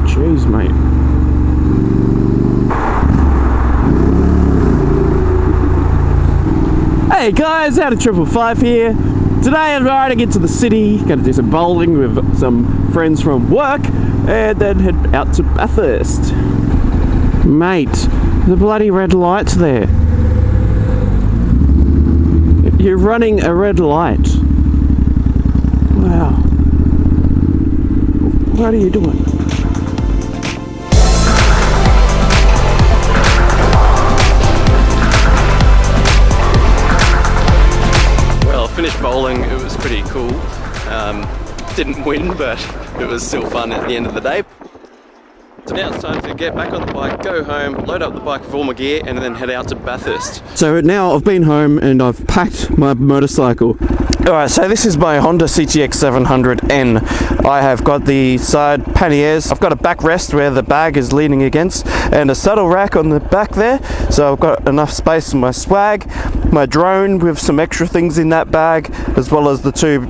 Jeez, mate. Hey guys, out of 555 here. Today I'm riding into the city, gonna do some bowling with some friends from work, and then head out to Bathurst. Mate, the bloody red light's there. You're running a red light. Wow. What are you doing? Well, finished bowling, it was pretty cool. Didn't win, but it was still fun at the end of the day. So now it's time to get back on the bike, go home, load up the bike with all my gear, and then head out to Bathurst. So now I've been home and I've packed my motorcycle. Alright, so this is my Honda CTX700N. I have got the side panniers, I've got a backrest where the bag is leaning against, and a saddle rack on the back there, so I've got enough space for my swag, my drone with some extra things in that bag, as well as the two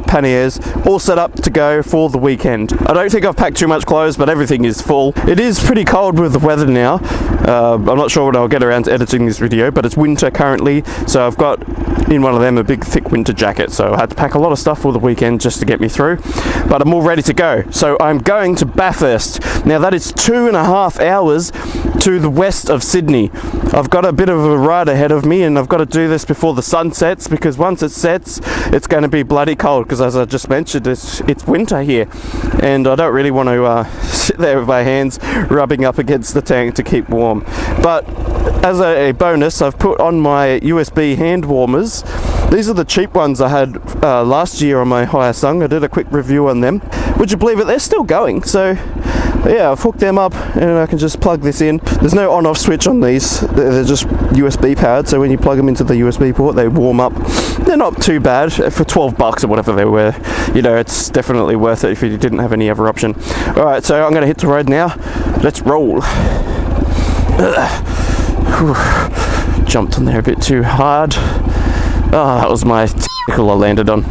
panniers, all set up to go for the weekend. I don't think I've packed too much clothes, but everything is full. It is pretty cold with the weather now. I'm not sure when I'll get around to editing this video, but it's winter currently, so I've got in one of them a big thick winter jacket, so I had to pack a lot of stuff for the weekend just to get me through, but I'm all ready to go. So I'm going to Bathurst. Now that is 2.5 hours to the west of Sydney. I've got a bit of a ride ahead of me, and I've got to do this before the sun sets, because once it sets it's going to be bloody cold, because as I just mentioned, it's winter here, and I don't really want to sit there with my hands rubbing up against the tank to keep warm. But as a bonus, I've put on my USB hand warmers. These are the cheap ones I had last year on my Hyosung. I did a quick review on them. Would you believe it? They're still going. So yeah, I've hooked them up and I can just plug this in. There's no on-off switch on these. They're just USB powered, so when you plug them into the USB port, they warm up. They're not too bad. For 12 bucks or whatever they were, you know, it's definitely worth it if you didn't have any other option. Alright, so I'm going to hit the road now. Let's roll. Jumped on there a bit too hard. Oh, that was my tickle I landed on.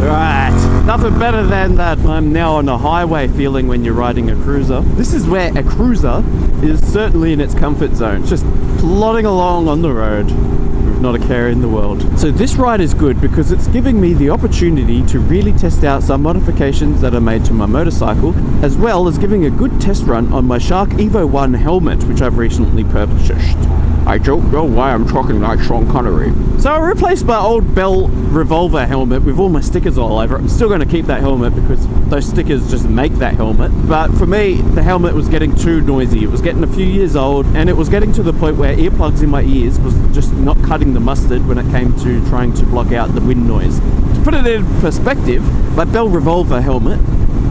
Right, nothing better than that I'm now on a highway feeling when you're riding a cruiser. This is where a cruiser is certainly in its comfort zone, just plodding along on the road with not a care in the world. So this ride is good because it's giving me the opportunity to really test out some modifications that are made to my motorcycle, as well as giving a good test run on my Shark Evo 1 helmet, which I've recently purchased. I don't know why I'm talking like Sean Connery. So I replaced my old Bell revolver helmet with all my stickers all over it. I'm still going to keep that helmet because those stickers just make that helmet. But for me, the helmet was getting too noisy. It was getting a few years old, and it was getting to the point where earplugs in my ears was just not cutting the mustard when it came to trying to block out the wind noise. To put it in perspective, my Bell revolver helmet,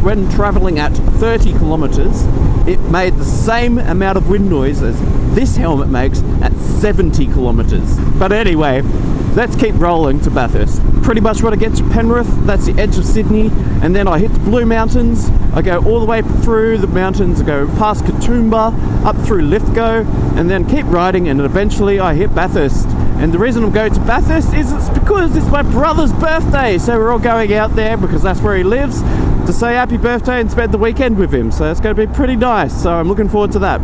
when traveling at 30 kilometers, it made the same amount of wind noise as this helmet makes at 70 kilometers. But anyway, let's keep rolling to Bathurst. Pretty much when I get to Penrith, that's the edge of Sydney, and then I hit the Blue Mountains. I go all the way through the mountains, I go past Katoomba, up through Lithgow, and then keep riding, and eventually I hit Bathurst. And the reason I'm going to Bathurst is it's because it's my brother's birthday, so we're all going out there because that's where he lives, to say happy birthday and spend the weekend with him. So it's going to be pretty nice, so I'm looking forward to that.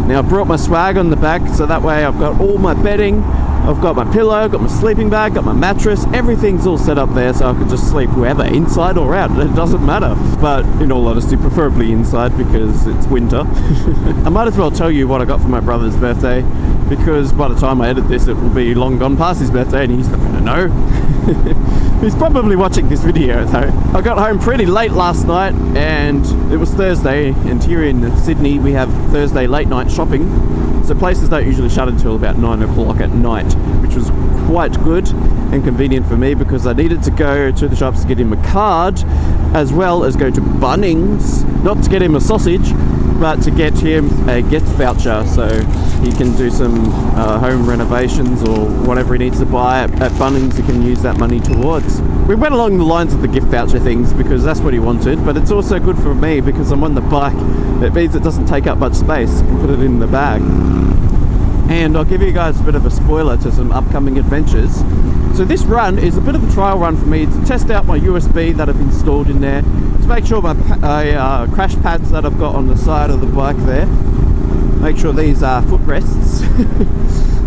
Now I brought my swag on the back, so that way I've got all my bedding, I've got my pillow, got my sleeping bag, got my mattress, everything's all set up there, so I could just sleep wherever, inside or out, it doesn't matter. But in all honesty, preferably inside because it's winter. I might as well tell you what I got for my brother's birthday, because by the time I edit this it will be long gone past his birthday and he's not going to know. He's probably watching this video though. I got home pretty late last night, and it was Thursday, and here in Sydney we have Thursday late night shopping, so places don't usually shut until about 9 o'clock at night, which was quite good and convenient for me because I needed to go to the shops to get him a card, as well as go to Bunnings, not to get him a sausage, but to get him a gift voucher so he can do some home renovations or whatever he needs to buy at Bunnings. He can use that money towards. We went along the lines of the gift voucher things because that's what he wanted, but it's also good for me because I'm on the bike. It means it doesn't take up much space. I can put it in the bag. and I'll give you guys a bit of a spoiler to some upcoming adventures. So this run is a bit of a trial run for me to test out my USB that I've installed in there, to make sure my crash pads that I've got on the side of the bike there, make sure these are footrests,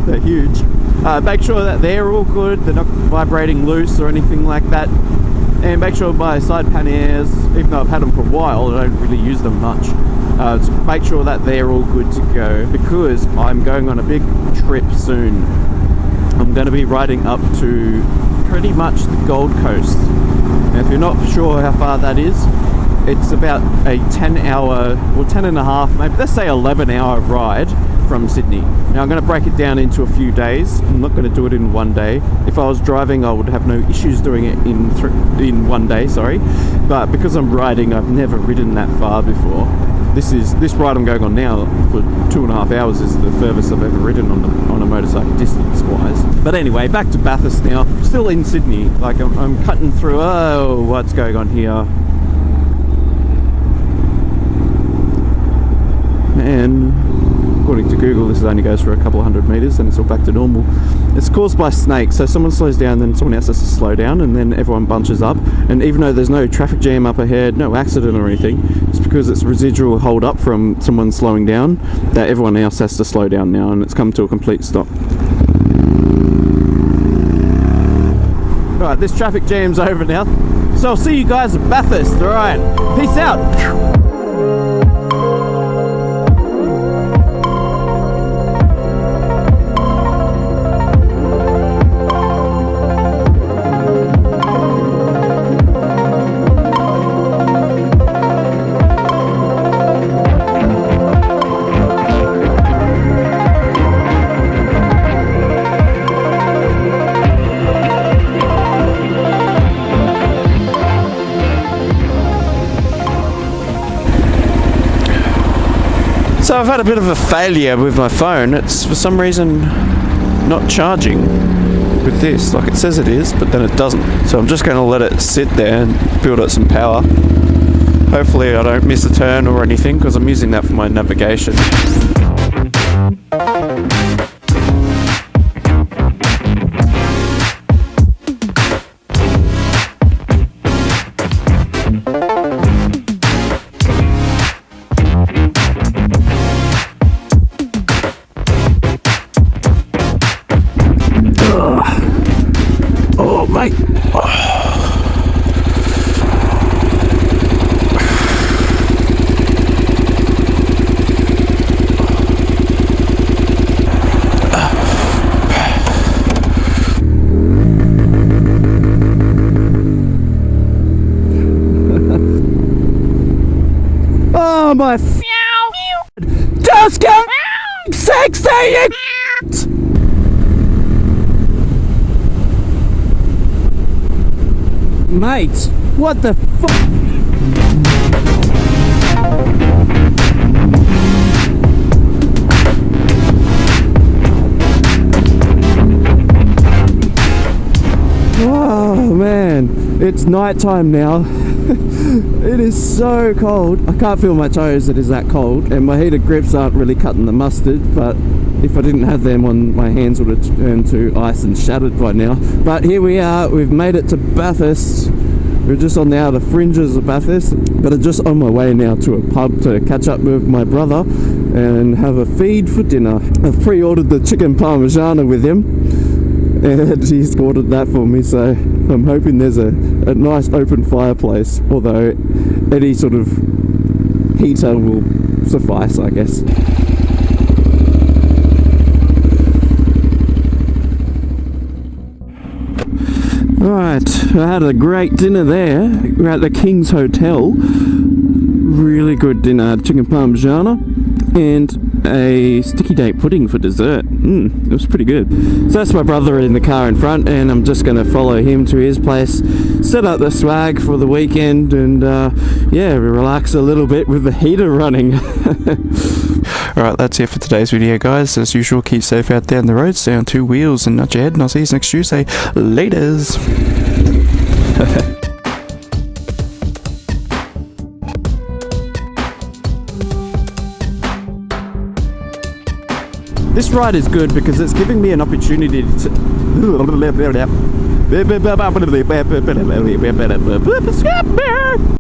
they're huge, make sure that they're all good, they're not vibrating loose or anything like that, and make sure my side panniers, even though I've had them for a while, I don't really use them much, to make sure that they're all good to go, because I'm going on a big trip soon. I'm going to be riding up to pretty much the Gold Coast. Now, if you're not sure how far that is, it's about a 10-hour, or 10 and a half, maybe let's say 11-hour ride from Sydney. Now I'm going to break it down into a few days. I'm not going to do it in one day. If I was driving, I would have no issues doing it in one day, sorry. But because I'm riding, I've never ridden that far before. This ride I'm going on now for 2.5 hours is the furthest I've ever ridden on a motorcycle distance-wise. But anyway, back to Bathurst now. Still in Sydney. Like I'm cutting through. Oh, what's going on here? And according to Google, this only goes for a couple of 100 meters and it's all back to normal. It's caused by snakes, so someone slows down, then someone else has to slow down, and then everyone bunches up. And even though there's no traffic jam up ahead, no accident or anything, it's because it's residual hold up from someone slowing down that everyone else has to slow down now, and it's come to a complete stop. Alright, this traffic jam's over now, so I'll see you guys at Bathurst. Alright, peace out! So I've had a bit of a failure with my phone. It's for some reason not charging with this, like it says it is, but then it doesn't. So I'm just going to let it sit there and build up some power. Hopefully I don't miss a turn or anything, because I'm using that for my navigation. Oh, mate. Oh, my just get 60, you mate, what the fuck? Oh man, it's night time now. It is so cold. I can't feel my toes, it is that cold, and my heated grips aren't really cutting the mustard, but if I didn't have them on, my hands would have turned to ice and shattered by now. But here we are, we've made it to Bathurst. We're just on the outer fringes of Bathurst, but I'm just on my way now to a pub to catch up with my brother and have a feed for dinner. I've pre-ordered the chicken parmigiana with him, and he's ordered that for me, so I'm hoping there's a nice open fireplace, although any sort of heater will suffice, I guess. Right, I had a great dinner there. We're at the King's Hotel. Really good dinner. Chicken parmigiana and a sticky date pudding for dessert. It was pretty good. So that's my brother in the car in front, and I'm just going to follow him to his place, set up the swag for the weekend, and yeah, relax a little bit with the heater running. Alright, that's it for today's video, guys. As usual, keep safe out there on the road, stay on two wheels and nudge your head, and I'll see you next Tuesday. Laters! This ride is good because it's giving me an opportunity to